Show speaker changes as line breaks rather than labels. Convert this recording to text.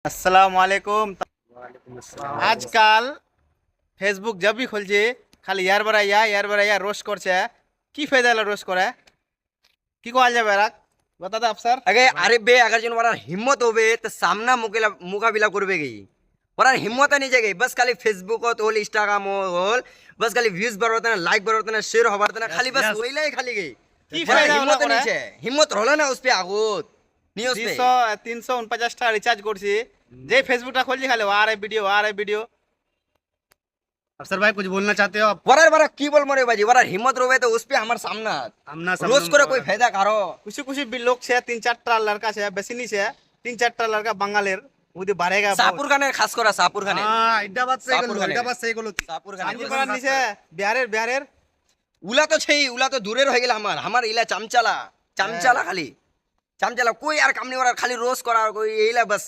আসসালামু আলাইকুম। আজকাল ফেসবুক जब भी খুলছে খালি ইয়ার বারা রোস্ট করছে। কি ফায়দা হলো রোস্ট করে? কি করা যাবে রাখ बता दो अफसर।
अरे बे अगर जिन वरार हिम्मत होवे तो सामना मुकाबिला करबे गई वरार हिम्मत नहीं जागे बस खाली फेसबुक होल इंस्टाग्राम होल बस खाली व्यूज बढ़ते ना लाइक बढ़ते ना शेयर होते ना खाली बस वहीला ही खाली गई
কি ফায়দা হলো
हिम्मत नहीं है हिम्मत रोला ना उस पे आगोत नहीं उस पे
349 টাকা রিচার্জ করছি, যে ফেসবুকটা খুলছি খালি আর এই ভিডিও।
अफसर भाई कुछ बोलना चाहते हो आप?
वरार वरार की बोल मरे बाजी वरार हिम्मत रोवे तो उस पे हमार सामना
आमना
रोज करे कोई फायदा करो
कुछ भी लोग छे 3-4টা लड़का छे, বেশি নি छे 3-4টা लड़का বাঙালির ওদি বাড়েগা।
सापुर खाने खास करा सापुर खाने
हाँ इड्डा बात सही
सापुर
गलो
खाने।
इड्डा बात सही गलो
सापुर
শান্তি
खाने
করার নিছে বিহারের
উলা তো সেই উলা তো দূরের হয়ে গেল আমার ইলা চামচালা খালি চামচালা কই আর কামনি ওরা খালি রোজ করা আর কই এইলা বাস